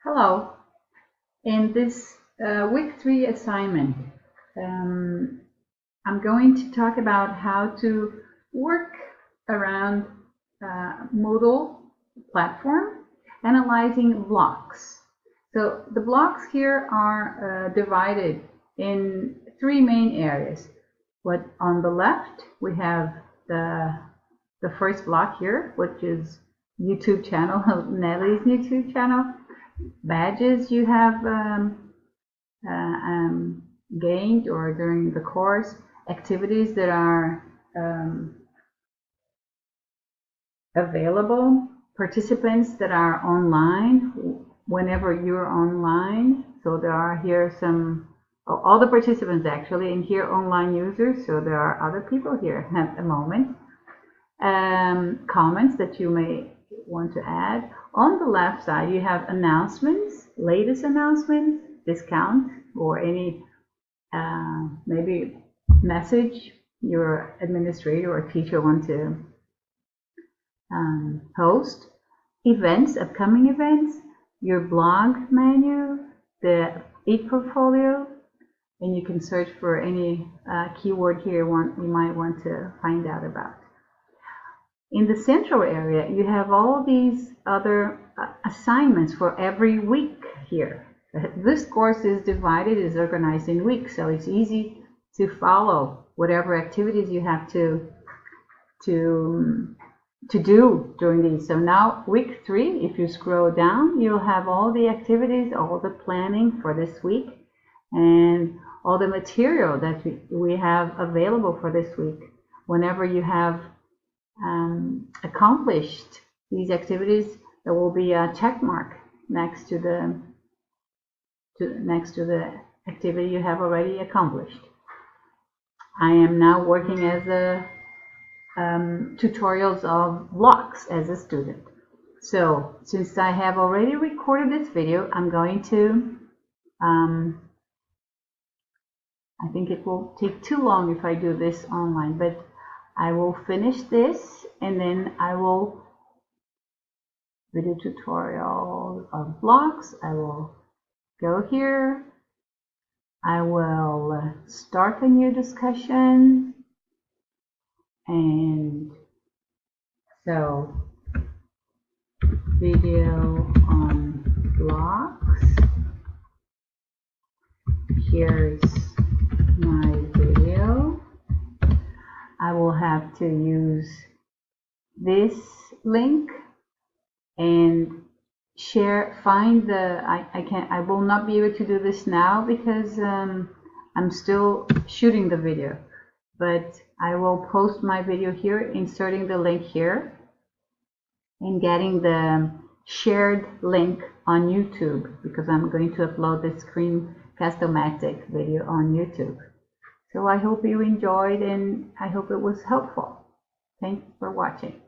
Hello. In this week 3 assignment, I'm going to talk about how to work around Moodle platform, analyzing blocks. So the blocks here are divided in 3 main areas. What on the left we have the first block here, which is YouTube channel, Nellie's YouTube channel. Badges you have gained or during the course, activities that are available, participants that are online whenever you're online. So there are here all the participants actually, and here online users, so there are other people here at the moment. Comments that you may want to add. On the left side you have announcements, latest announcements, discount, or any maybe message your administrator or teacher want to post, events, upcoming events, your blog menu, the e-portfolio, and you can search for any keyword here you might want to find out about. In the central area, you have all these other assignments for every week here. This course is organized in weeks, so it's easy to follow whatever activities you have to do during these. So now week 3, if you scroll down, you'll have all the activities, all the planning for this week, and all the material that we have available for this week. Whenever you have accomplished these activities, there will be a check mark next to the activity you have already accomplished. I am now working as a tutorials of blocks as a student. So since I have already recorded this video, I'm going to I think it will take too long if I do this online, but I will finish this and then I will video tutorial of blocks. I will go here. I will start a new discussion, and so video on blocks. Here's my video. I will have to use this link and I will not be able to do this now because I'm still shooting the video, but I will post my video here, inserting the link here and getting the shared link on YouTube, because I'm going to upload the Screencast-O-Matic video on YouTube. So I hope you enjoyed, and I hope it was helpful. Thanks for watching.